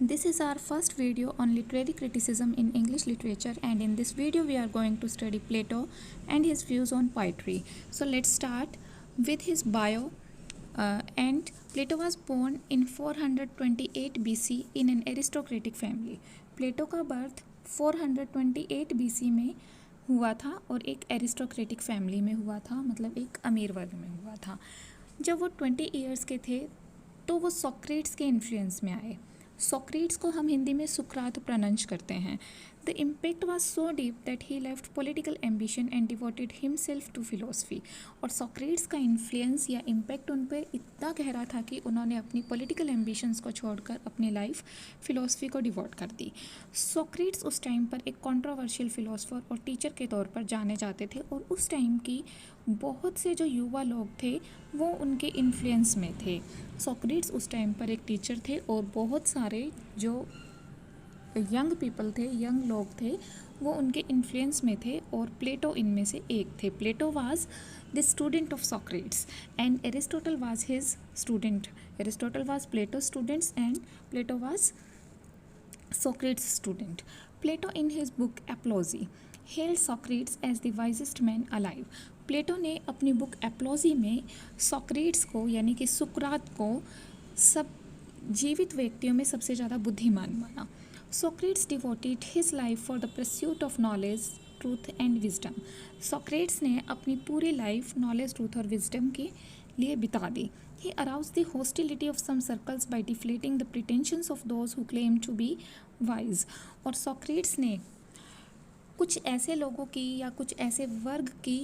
This is our first video on literary criticism in English literature, and in this video we are going to study Plato and his views on poetry. So let's start with his bio. And Plato was born in 428 BC in an aristocratic family. प्लेटो का birth 428 BC में हुआ था और एक aristocratic family में हुआ था, मतलब एक अमीर वर्ग में हुआ था। जब वो 20 ईयर्स के थे तो वो सोक्रेट्स के इन्फ्लुएंस में आए। सोक्रेट्स को हम हिंदी में सुकरात प्रोनाउंस करते हैं। The impact was so deep that he left political ambition and devoted himself to philosophy. और सोक्रेट्स का इन्फ्लुएंस या इम्पैक्ट उन पर इतना गहरा था कि उन्होंने अपनी पॉलिटिकल एम्बिशंस को छोड़कर अपनी लाइफ फिलोसफी को डिवोट कर दी। सोक्रेट्स उस टाइम पर एक कंट्रोवर्शियल फिलोसफर और टीचर के तौर पर जाने जाते थे और उस टाइम की बहुत से जो युवा लोग थे वो उनके इन्फ्लुएंस में थे। सोक्रेट्स उस टाइम पर एक टीचर थे और बहुत सारे जो यंग पीपल थे, यंग लोग थे, वो उनके इन्फ्लुएंस में थे और प्लेटो इनमें से एक थे। Plato was the student of Socrates and Aristotle was his student. Aristotle was Plato students and Plato was Socrates' student. Plato in his book Apology hailed Socrates as the wisest man alive. प्लेटो ने अपनी book एप्लॉजी में Socrates को यानी कि सुकरात को सब जीवित व्यक्तियों में सबसे ज़्यादा बुद्धिमान माना। Socrates devoted his life for the pursuit of knowledge, truth and wisdom. Socrates ने अपनी पूरी लाइफ नॉलेज, ट्रूथ और विजडम के लिए बिता दी। He aroused the hostility of some circles by deflating the pretensions of those who claim to be wise. और Socrates ने कुछ ऐसे लोगों की या कुछ ऐसे वर्ग की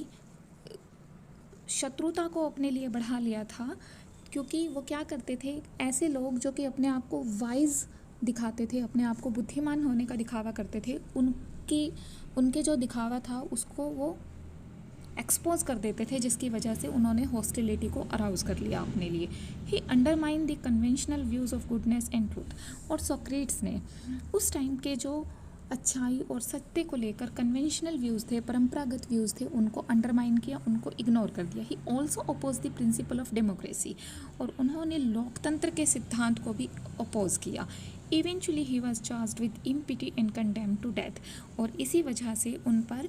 शत्रुता को अपने लिए बढ़ा लिया था, क्योंकि वो क्या करते थे, ऐसे लोग जो कि अपने आप को वाइज दिखाते थे, अपने आप को बुद्धिमान होने का दिखावा करते थे, उनके जो दिखावा था उसको वो एक्सपोज कर देते थे, जिसकी वजह से उन्होंने हॉस्टिलिटी को अराउज कर लिया अपने लिए। He undermine the conventional views of goodness and truth. और सोक्रेट्स ने उस टाइम के जो अच्छाई और सत्य को लेकर कन्वेंशनल व्यूज़ थे, परंपरागत व्यूज़ थे, उनको अंडरमाइन किया, उनको इग्नोर कर दिया। He also oppose the principle of democracy. और उन्होंने लोकतंत्र के सिद्धांत को भी अपोज किया। Eventually he was charged with impiety and condemn to death. और इसी वजह से उन पर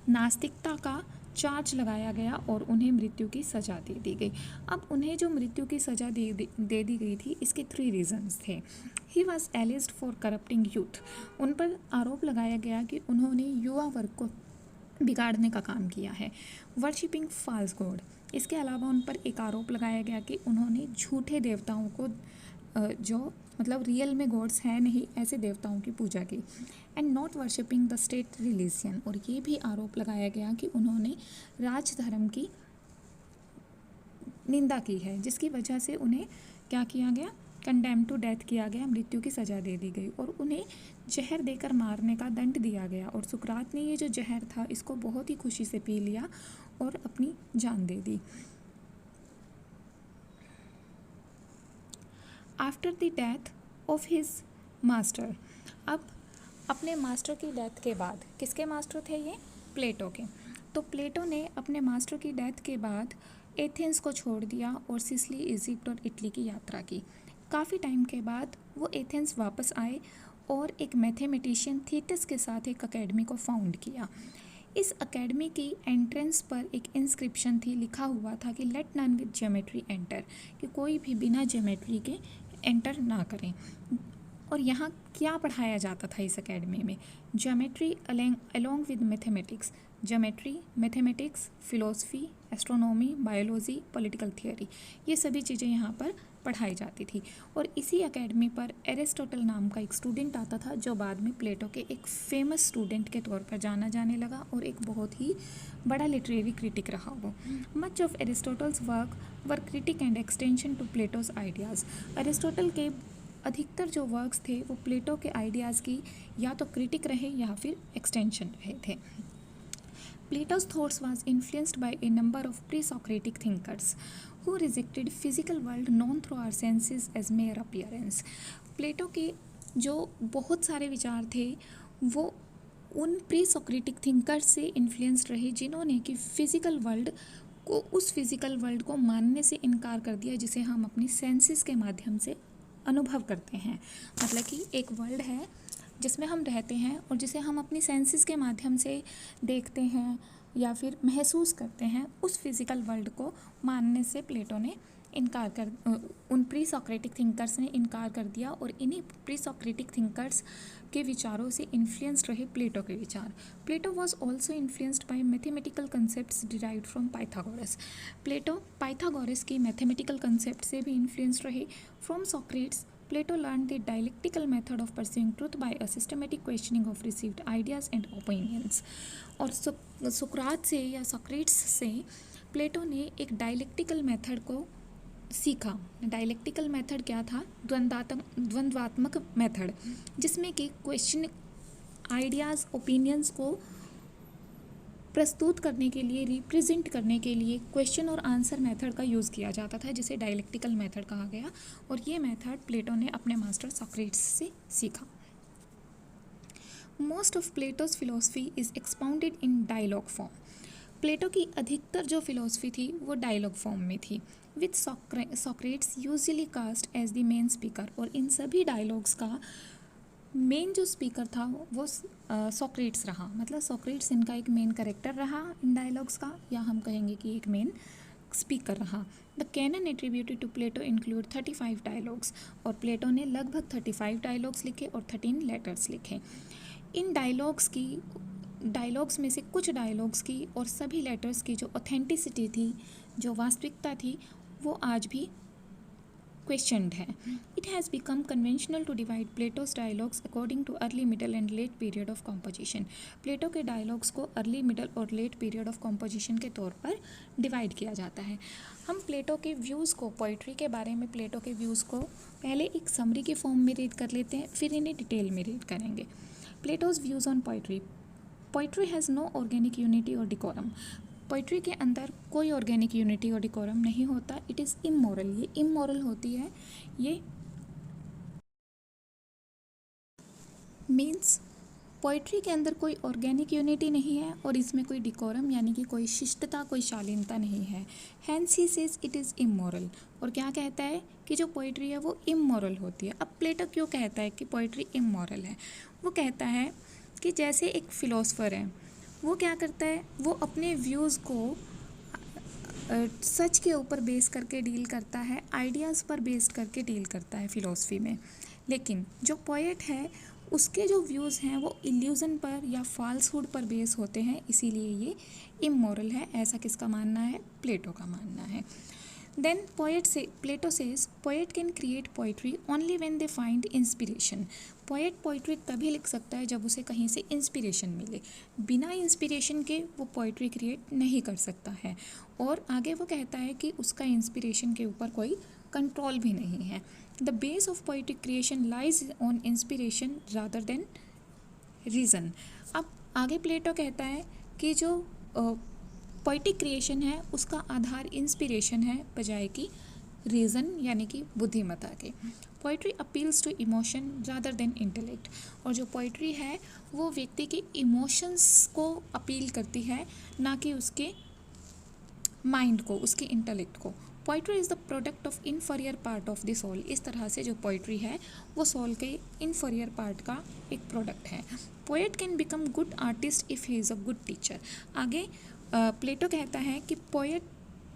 नास्तिकता का चार्ज लगाया गया और उन्हें मृत्यु की सज़ा दे दी गई। अब उन्हें जो मृत्यु की सज़ा दे दी गई थी, इसके 3 रीजंस थे। He was alleged for corrupting youth. उन पर आरोप लगाया गया कि उन्होंने युवा वर्ग को बिगाड़ने का काम किया है। Worshipping false god. इसके अलावा उन पर एक आरोप लगाया गया कि उन्होंने झूठे देवताओं को, जो मतलब रियल में गॉड्स हैं नहीं, ऐसे देवताओं की पूजा की। And not worshipping the state religion. और ये भी आरोप लगाया गया कि उन्होंने राजधर्म की निंदा की है, जिसकी वजह से उन्हें क्या किया गया, कंडेम टू डेथ किया गया, मृत्यु की सज़ा दे दी गई और उन्हें जहर देकर मारने का दंड दिया गया। और सुकरात ने ये जो जहर था इसको बहुत ही खुशी से पी लिया और अपनी जान दे दी। After the death of his master. अब अपने मास्टर की डेथ के बाद, किसके मास्टर थे ये, प्लेटो के। तो प्लेटो ने अपने मास्टर की डेथ के बाद एथेंस को छोड़ दिया और सिसिली, इजिप्ट और इटली की यात्रा की। काफ़ी टाइम के बाद वो एथेंस वापस आए और एक मैथमेटिशियन थीटस के साथ एक अकेडमी को फाउंड किया। इस अकेडमी की एंट्रेंस पर एक इंस्क्रिप्शन थी, लिखा हुआ था कि let none with geometry enter, कि कोई भी बिना ज्योमेट्री के एंटर ना करें। और यहाँ क्या पढ़ाया जाता था इस एकेडमी में, geometry along with mathematics. Geometry, mathematics, philosophy, astronomy, biology, political theory, ये सभी चीज़ें यहाँ पर पढ़ाई जाती थी। और इसी एकेडमी पर एरिस्टोटल नाम का एक स्टूडेंट आता था, जो बाद में प्लेटो के एक फेमस स्टूडेंट के तौर पर जाना जाने लगा और एक बहुत ही बड़ा लिटरेरी क्रिटिक रहा वो। Much of Aristotle's work were critic and extension to Plato's ideas. Aristotle के अधिकतर जो वर्क्स थे वो प्लेटो के आइडियाज़ की या तो क्रिटिक रहे या फिर एक्सटेंशन रहे थे। Plato's thoughts was influenced by a number of pre-Socratic thinkers who rejected physical world known through our senses as mere appearance. प्लेटो के जो बहुत सारे विचार थे वो उन प्री सोक्रेटिक थिंकर्स से इन्फ्लुएंस्ड रहे, जिन्होंने कि फिज़िकल वर्ल्ड को, उस फिज़िकल वर्ल्ड को मानने से इनकार कर दिया जिसे हम अपनी सेंसेस के माध्यम से अनुभव करते हैं। मतलब कि एक वर्ल्ड है जिसमें हम रहते हैं और जिसे हम अपनी सेंसेस के माध्यम से देखते हैं या फिर महसूस करते हैं, उस फिज़िकल वर्ल्ड को मानने से प्लेटो ने इनकार कर उन प्री सॉक्रेटिक थिंकर्स ने इनकार कर दिया और इन्हीं प्री सॉक्रेटिक थिंकर्स के विचारों से इन्फ्लुएंस्ड रहे प्लेटो के विचार। Plato was also influenced by mathematical concepts derived from Pythagoras. Plato Pythagoras की मैथमेटिकल कंसेप्ट से भी इन्फ्लुएंस्ड रहे। From Socrates Plato learned the dialectical method of pursuing truth by a systematic questioning of received ideas and opinions. और सुकरात से या Socrates से प्लेटो ने एक डायलेक्टिकल मेथड को सीखा। डायलेक्टिकल मेथड क्या था? द्वंद्वात्मक मेथड, जिसमें कि क्वेश्चन आइडियाज़ ओपिनियंस को प्रस्तुत करने के लिए, रिप्रेजेंट करने के लिए क्वेश्चन और आंसर मेथड का यूज़ किया जाता था, जिसे डायलेक्टिकल मेथड कहा गया। और ये मेथड प्लेटो ने अपने मास्टर सॉक्रेट्स से सीखा। Most of Plato's philosophy is expounded in dialogue form. Plato की अधिकतर जो फिलोसफी थी वो डायलॉग फॉर्म में थी। With Socrates usually cast as the main speaker. और इन सभी डायलॉग्स का मेन जो स्पीकर था वो सॉक्रेट्स रहा। मतलब सॉक्रेट्स इनका एक मेन कैरेक्टर रहा इन डायलॉग्स का, या हम कहेंगे कि एक मेन स्पीकर रहा। The canon attributed to Plato include 35 dialogues. और प्लेटो ने लगभग 35 डायलॉग्स लिखे और 13 लेटर्स लिखे। इन डायलॉग्स में से कुछ डायलॉग्स की और सभी लेटर्स की जो ऑथेंटिसिटी थी, जो वास्तविकता थी, वो आज भी क्वेश्चनड है। It has become conventional to divide Plato's dialogues according to early, middle and late period of composition. Plato के डायलॉग्स को अर्ली, मिडल और लेट पीरियड ऑफ कॉम्पोजिशन के तौर पर डिवाइड किया जाता है। हम प्लेटो के व्यूज़ को, पोइट्री के बारे में प्लेटो के व्यूज़ को पहले एक समरी के फॉर्म में रीड कर लेते हैं, फिर इन्हें डिटेल में रीड करेंगे। Plato's views on poetry. Poetry has no organic unity और डिकोरम। पोइट्री के अंदर कोई ऑर्गेनिक यूनिटी और डिकोरम नहीं होता। It is immoral. ये इमोरल होती है। ये मीन्स पोइट्री के अंदर कोई ऑर्गेनिक यूनिटी नहीं है और इसमें कोई डिकोरम यानी कि कोई शिष्टता, कोई शालीनता नहीं है। Hence he says it is immoral. और क्या कहता है कि जो पोइट्री है वो इमोरल होती है। अब प्लेटो क्यों कहता है कि पोइट्री इमोरल है? वो कहता है कि जैसे एक फ़िलोसफर है, वो क्या करता है, वो अपने व्यूज़ को सच के ऊपर बेस करके डील करता है, आइडियाज़ पर बेस्ड करके डील करता है फ़िलोसफी में। लेकिन जो पोएट है उसके जो व्यूज़ हैं वो इल्यूज़न पर या फॉल्सहुड पर बेस होते हैं, इसीलिए ये इमोरल है। ऐसा किसका मानना है? प्लेटो का मानना है। Then Plato says poet can create poetry only when they find inspiration. Poet poetry तभी लिख सकता है जब उसे कहीं से इंस्पिरेशन मिले। बिना इंस्पिरेशन के वो पोइट्री क्रिएट नहीं कर सकता है। और आगे वो कहता है कि उसका इंस्पिरेशन के ऊपर कोई कंट्रोल भी नहीं है। The base of poetic creation lies on inspiration rather than reason. अब आगे प्लेटो कहता है कि जो पोइटिक क्रिएशन है उसका आधार इंस्पिरेशन है बजाय कि रीज़न यानी कि बुद्धिमत्ता के। Poetry appeals to emotion rather than intellect. और जो पोइट्री है वो व्यक्ति के इमोशंस को अपील करती है, ना कि उसके माइंड को, उसके इंटेलेक्ट को। Poetry is the product of inferior part of the soul. इस तरह से जो पोइट्री है वो सोल के इन्फीरियर पार्ट का एक प्रोडक्ट है। Poet can become good artist if he is a good teacher. आगे प्लेटो कहता है कि पोएट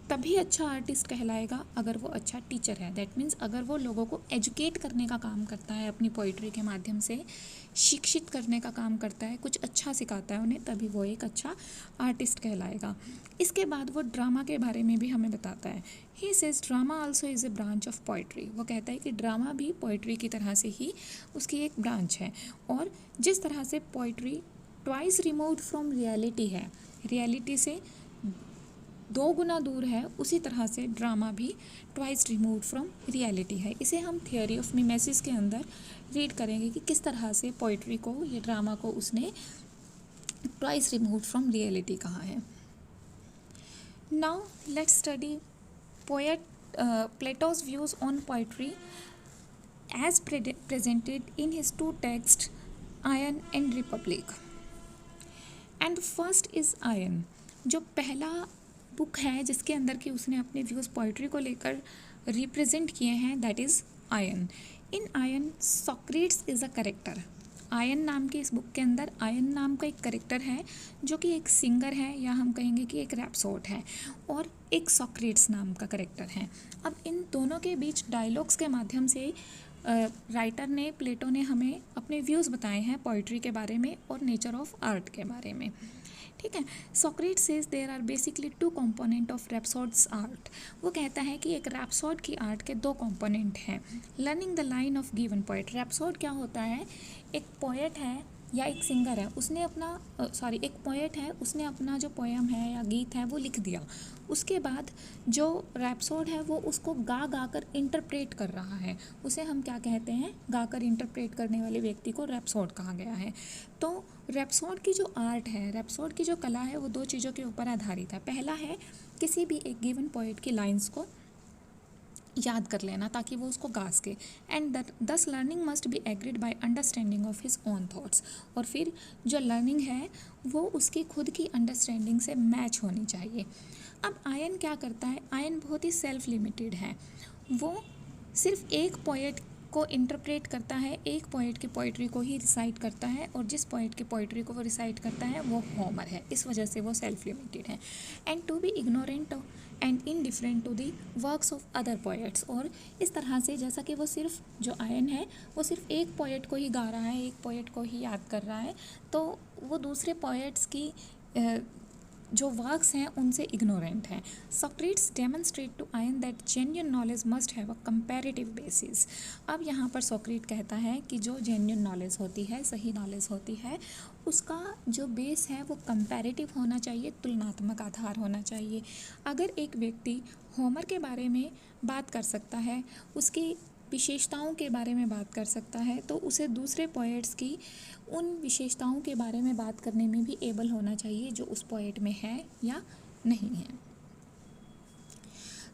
तभी अच्छा आर्टिस्ट कहलाएगा अगर वो अच्छा टीचर है। दैट मीन्स अगर वो लोगों को एजुकेट करने का काम करता है, अपनी पोइट्री के माध्यम से शिक्षित करने का काम करता है, कुछ अच्छा सिखाता है उन्हें, तभी वो एक अच्छा आर्टिस्ट कहलाएगा। इसके बाद वो ड्रामा के बारे में भी हमें बताता है। He says drama also is a branch of poetry. वो कहता है कि ड्रामा भी पोइट्री की तरह से ही उसकी एक ब्रांच है। और जिस तरह से poetry twice removed from reality है, रियलिटी से 2 गुना दूर है, उसी तरह से ड्रामा भी ट्वाइस रिमूव्ड फ्रॉम रियलिटी है। इसे हम थियोरी ऑफ मिमेसिस के अंदर रीड करेंगे कि किस तरह से पोइट्री को, ये ड्रामा को उसने ट्वाइस रिमूव्ड फ्रॉम रियलिटी कहा है। Now let's study Plato's views on poetry as presented in his 2 texts, Ion and Republic. And first is Ion, जो पहला बुक है जिसके अंदर कि उसने अपने व्यूज़ पोइट्री को लेकर रिप्रेजेंट किए हैं, that is ion. In ion Socrates is a character. Ion नाम के इस बुक के अंदर आयन नाम का एक करेक्टर है जो कि एक सिंगर है, या हम कहेंगे कि एक रैप्सोड है, और एक सॉक्रेट्स नाम का करेक्टर है। अब इन दोनों के बीच डायलॉग्स के माध्यम से राइटर ने, प्लेटो ने हमें अपने व्यूज़ बताए हैं पोइट्री के बारे में और नेचर ऑफ आर्ट के बारे में। ठीक है। Socrates says there are basically two component of rhapsode's art. वो कहता है कि एक रैप्सोड की आर्ट के दो कंपोनेंट हैं। Learning the line of given poet. Rhapsode क्या होता है? एक पोएट है या एक सिंगर है, उसने अपना एक पोएट है, उसने अपना जो पोएम है या गीत है वो लिख दिया। उसके बाद जो रैप्सोड है वो उसको गा गा कर इंटरप्रेट कर रहा है, उसे हम क्या कहते हैं? गा कर इंटरप्रेट करने वाले व्यक्ति को रैप्सोड कहा गया है। तो रैप्सोड की जो आर्ट है, रैप्सोड की जो कला है, वो दो चीज़ों के ऊपर आधारित है। पहला है किसी भी एक गिवन पोएट की लाइंस को याद कर लेना ताकि वो उसको गा सके, एंड दस learning must be agreed by understanding of his own thoughts. और फिर जो लर्निंग है वो उसकी खुद की अंडरस्टैंडिंग से मैच होनी चाहिए। अब आयन क्या करता है? आयन बहुत ही सेल्फ लिमिटेड है। वो सिर्फ एक पोएट को इंटरप्रेट करता है, एक पोएट की पोइट्री को ही रिसाइट करता है, और जिस पोएट की पोइट्री को वो रिसाइट करता है वो होमर है। इस वजह से वो सेल्फ लिमिटेड है। And to be ignorant and indifferent to the works of other poets. और इस तरह से जैसा कि वो सिर्फ, जो आयन है वो सिर्फ एक पोएट को ही गा रहा है, एक पोएट को ही याद कर रहा है, तो वो दूसरे पोएट्स की जो वर्क्स हैं उनसे इग्नोरेंट हैं। Socrates demonstrate to Ion that genuine knowledge must have a comparative basis. अब यहाँ पर सॉक्रेट कहता है कि जो जेन्युइन नॉलेज होती है, सही नॉलेज होती है, उसका जो बेस है वो कंपैरेटिव होना चाहिए, तुलनात्मक आधार होना चाहिए। अगर एक व्यक्ति होमर के बारे में बात कर सकता है, उसकी विशेषताओं के बारे में बात कर सकता है, तो उसे दूसरे पोएट्स की उन विशेषताओं के बारे में बात करने में भी एबल होना चाहिए जो उस पोएट में है या नहीं है।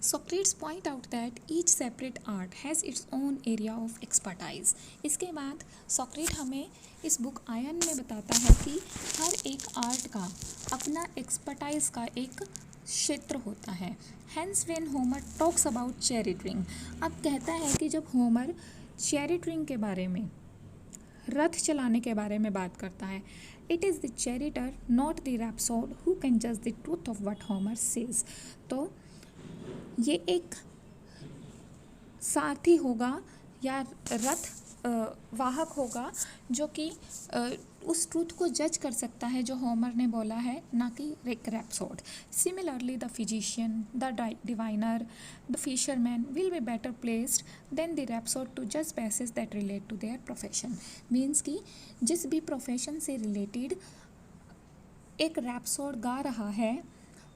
Socrates point out that each separate art has its own area of expertise। इसके बाद सॉक्रेट हमें इस बुक आयन में बताता है कि हर एक आर्ट का अपना एक्सपर्टाइज का एक क्षेत्र होता है। Hence when Homer talks about chariotring, अब कहता है कि जब होमर चैरिटरिंग के बारे में, रथ चलाने के बारे में बात करता है, it is the charioteer not the rhapsode who can जज the truth of what Homer says. तो ये एक सारथी होगा या रथ वाहक होगा जो कि उस ट्रूथ को जज कर सकता है जो होमर ने बोला है, ना कि एक rhapsode. Similarly the physician, the diviner, the fisherman will be better placed than the rhapsode to जज passage that relate to their profession. Means कि जिस भी प्रोफेशन से रिलेटेड एक रैप्सोड गा रहा है,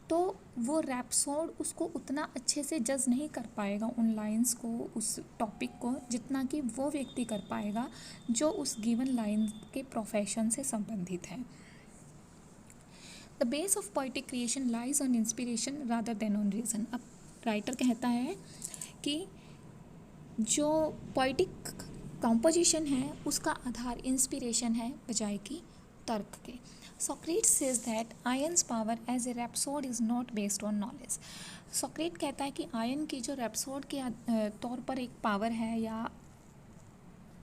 तो वो रैप्सोड उसको उतना अच्छे से जज नहीं कर पाएगा, उन लाइंस को, उस टॉपिक को, जितना कि वो व्यक्ति कर पाएगा जो उस गिवन लाइन के प्रोफेशन से संबंधित है। The base of poetic creation lies on inspiration rather than on reason. अब राइटर कहता है कि जो पोएटिक कॉम्पोजिशन है उसका आधार इंस्पिरेशन है बजाय कि तर्क के। Socrates says that Iron's power as a rhapsode is not based on knowledge। Socrates कहता है कि आयन की जो रैप्सोड के तौर पर एक पावर है या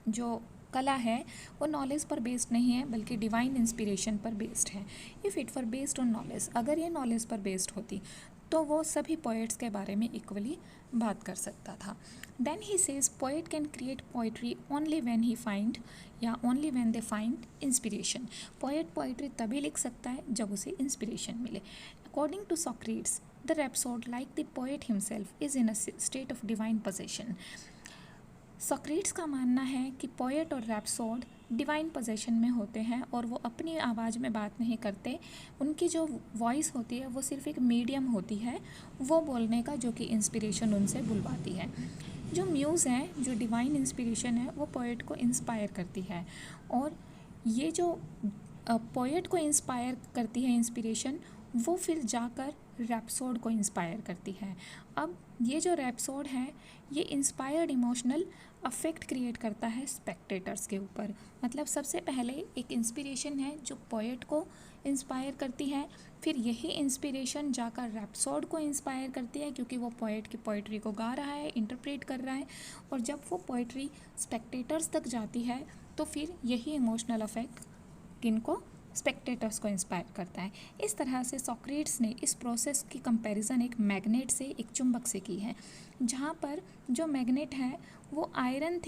जो कला है वो नॉलेज पर बेस्ड नहीं है बल्कि डिवाइन इंस्पिरेशन पर बेस्ड है। If it were based on knowledge, अगर ये नॉलेज पर बेस्ड होती तो वो सभी पोएट्स के बारे में इक्वली बात कर सकता था। Then he says poet can create poetry only when he find या only when they find inspiration. Poet poetry तभी लिख सकता है जब उसे इंस्पिरेशन मिले। According to Socrates the rhapsode like the poet himself is in a state of divine possession. Socrates का मानना है कि पोएट और रैप्सोड डिवाइन पोजेशन में होते हैं और वो अपनी आवाज़ में बात नहीं करते, उनकी जो वॉइस होती है वो सिर्फ एक मीडियम होती है वो बोलने का जो कि इंस्पिरेशन उनसे बुलवाती है। जो म्यूज़ है, जो डिवाइन इंस्पिरेशन है, वो पोएट को इंस्पायर करती है, और ये जो पोएट को इंस्पायर करती है इंस्पिरेशन, वो फिर जाकर रैप्सोड को इंस्पायर करती है। अब ये जो रैप्सोड है ये इंस्पायर्ड इमोशनल अफेक्ट क्रिएट करता है स्पेक्टेटर्स के ऊपर। मतलब सबसे पहले एक इंस्पिरेशन है जो पोएट को इंस्पायर करती है, फिर यही इंस्पिरेशन जाकर रैप्सोड को इंस्पायर करती है क्योंकि वो पोएट की पोइट्री को गा रहा है, इंटरप्रेट कर रहा है, और जब वो पोइट्री स्पेक्टेटर्स तक जाती है तो फिर यही इमोशनल अफेक्ट किनको, स्पेक्टेटर्स को इंस्पायर करता है। इस तरह से सोक्रेट्स ने इस प्रोसेस की कंपैरिजन एक मैग्नेट से, एक चुंबक से की है, जहाँ पर जो मैग्नेट है वो आयरन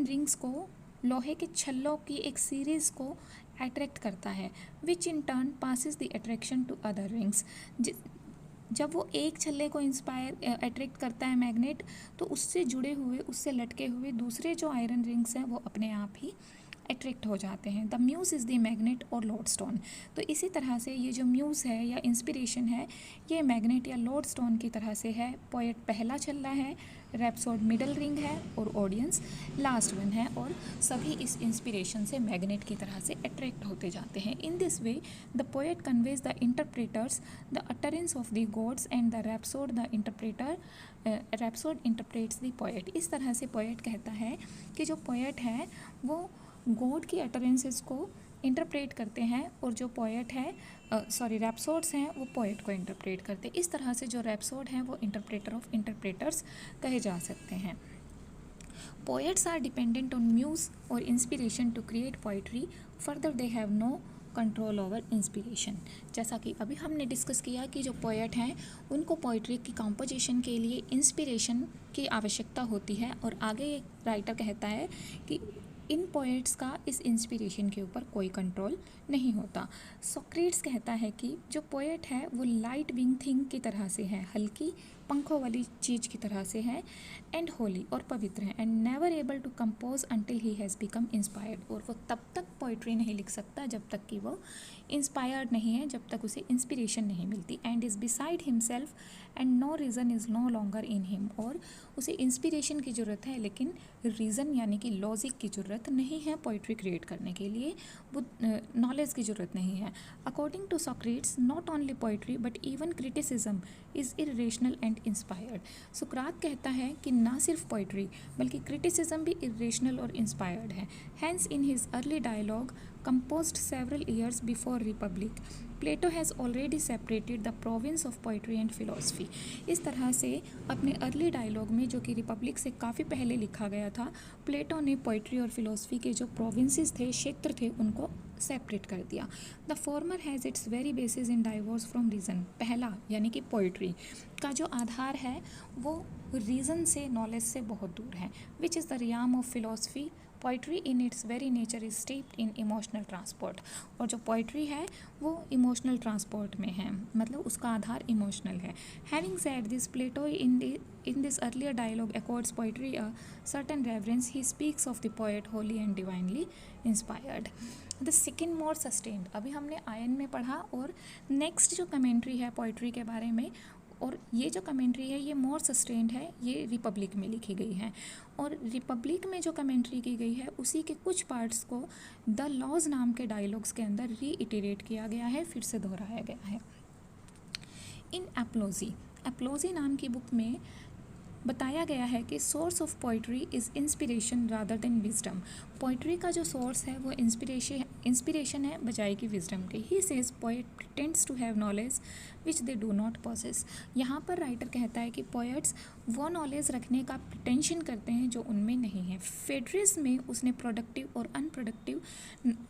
रिंग्स को, लोहे के छल्लों की एक सीरीज़ को अट्रैक्ट करता है, which in turn passes the attraction to other rings. जब वो एक छल्ले को अट्रैक्ट करता है मैग्नेट, तो उससे जुड़े हुए, उससे लटके हुए दूसरे जो आयरन रिंग्स हैं वो अपने आप ही अट्रैक्ट हो जाते हैं। The muse is the magnet और लोडस्टोन। तो इसी तरह से ये जो म्यूज़ है या इंस्पिरेशन है, ये मैग्नेट या लोडस्टोन की तरह से है। पोएट पहला छल्ला है, रैप्सोड मिडल रिंग है और ऑडियंस लास्ट वन है, और सभी इस इंस्पिरेशन से मैग्नेट की तरह से अट्रैक्ट होते जाते हैं। In this way the poet conveys the interpreters the utterance of the gods and the rhapsode interprets the poet. इस तरह से पोएट कहता है कि जो पोएट है वो गॉड की अटरेंसेस को इंटरप्रेट करते हैं, और जो पोएट है रैप्सोड्स हैं वो पोएट को इंटरप्रेट करते हैं। इस तरह से जो रैप्सोड हैं वो इंटरप्रेटर ऑफ इंटरप्रेटर्स कहे जा सकते हैं। Poets are dependent on muse और inspiration to create poetry, further they have no control over inspiration. जैसा कि अभी हमने डिस्कस किया कि जो पोएट हैं उनको पोइट्री की कंपोजिशन के लिए इंस्पिरेशन की आवश्यकता होती है, और आगे एक राइटर कहता है कि इन पोएट्स का इस इंस्पिरेशन के ऊपर कोई कंट्रोल नहीं होता। सोक्रेट्स कहता है कि जो पोएट है वो लाइट विंग थिंग की तरह से है, हल्की पंखों वाली चीज़ की तरह से है, एंड होली और पवित्र है, and never able to compose until he has become inspired. और वो तब तक पोइट्री नहीं लिख सकता जब तक कि वो इंस्पायर्ड नहीं है, जब तक उसे इंस्पिरेशन नहीं मिलती। And is beside himself and no reason is no longer in him. और उसे इंस्पिरेशन की ज़रूरत है लेकिन रीज़न यानी कि लॉजिक की ज़रूरत नहीं है पोइट्री क्रिएट करने के लिए, वो नॉलेज की ज़रूरत नहीं है। According to Socrates not only poetry but even criticism is irrational and inspired. सुकरात कहता है कि ना सिर्फ पोइट्री बल्कि क्रिटिसिज्म भी इरेशनल और इंस्पायर्ड है। Hence in his early dialogue composed several years before Republic, Plato has already separated the province of poetry and philosophy। इस तरह से अपने अर्ली डायलॉग में, जो कि रिपब्लिक से काफ़ी पहले लिखा गया था, प्लेटो ने पोइट्री और फिलोसफी के जो प्रोविंसेस थे, क्षेत्र थे, उनको सेपरेट कर दिया। The former has its very basis in divorce from reason. पहला यानी कि पोइट्री का जो आधार है वो रीज़न से, नॉलेज से बहुत दूर है। Which is the realm of philosophy, poetry in its very nature is stepped in emotional transport. और जो पोइट्री है वो इमोशनल ट्रांसपोर्ट में है, मतलब उसका आधार इमोशनल है। Having said this, Plato in this earlier dialogue accords poetry a certain reverence. He speaks of the poet holy and divinely inspired. The second more sustained, अभी हमने आयन में पढ़ा, और नेक्स्ट जो कमेंट्री है पोइट्री के बारे में, और ये जो कमेंट्री है ये मोर सस्टेन्ड है, ये रिपब्लिक में लिखी गई है। और रिपब्लिक में जो कमेंट्री की गई है उसी के कुछ पार्ट्स को द लॉज नाम के डायलॉग्स के अंदर रीइटरेट किया गया है, फिर से दोहराया गया है। इन एप्लोजी नाम की बुक में बताया गया है कि source of poetry is inspiration rather than wisdom. Poetry का जो सोर्स है वो इंस्पिरेशन है बजाय कि विजडम के। He says poet pretends to have knowledge which they do not possess. यहाँ पर राइटर कहता है कि पोएट्स वो नॉलेज रखने का प्रिटेंशन करते हैं जो उनमें नहीं है। फेडरिस में उसने प्रोडक्टिव और अनप्रोडक्टिव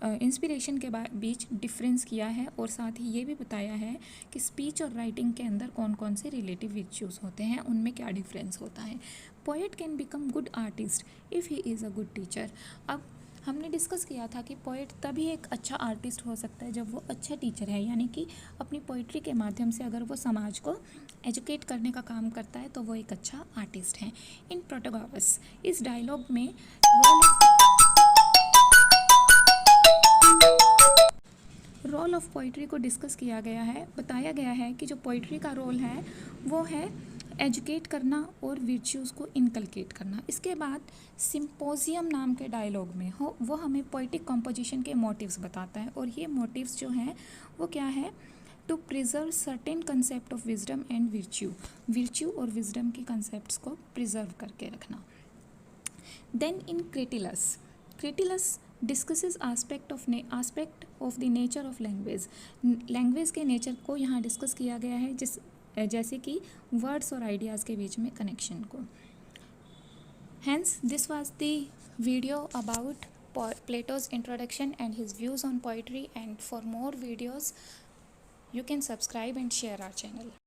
इंस्पिरेशन के बीच डिफरेंस किया है, और साथ ही ये भी बताया है कि स्पीच और राइटिंग के अंदर कौन कौन से रिलेटिव इश्यूज होते हैं, उनमें क्या डिफरेंस होता है। Poet can become good artist if he is a good teacher. अब हमने डिस्कस किया था कि पोएट तभी एक अच्छा आर्टिस्ट हो सकता है जब वो अच्छा टीचर है, यानी कि अपनी पोइट्री के माध्यम से अगर वो समाज को एजुकेट करने का काम करता है तो वो एक अच्छा आर्टिस्ट है। इन प्रोटोगोरस, इस डायलॉग में रोल ऑफ पोइट्री को डिस्कस किया गया है। बताया गया है कि जो पोइट्री का रोल है वो है एजुकेट करना और वर्च्यूज़ को इनकलकेट करना। इसके बाद सिंपोजियम नाम के डायलॉग में वो हमें पोइटिक कॉम्पोजिशन के मोटिव्स बताता है, और ये मोटिव्स जो हैं वो क्या है, to preserve certain concept of wisdom and virtue और विजडम की कंसेप्ट्स को प्रिजर्व करके रखना। Then in Critillus discusses aspect of the nature of language. Language के नेचर को यहाँ डिस्कस किया गया है, जैसे कि वर्ड्स और आइडियाज़ के बीच में कनेक्शन को. Hence, this was the video about Plato's introduction and his views on poetry, and for more videos you can subscribe and share our channel.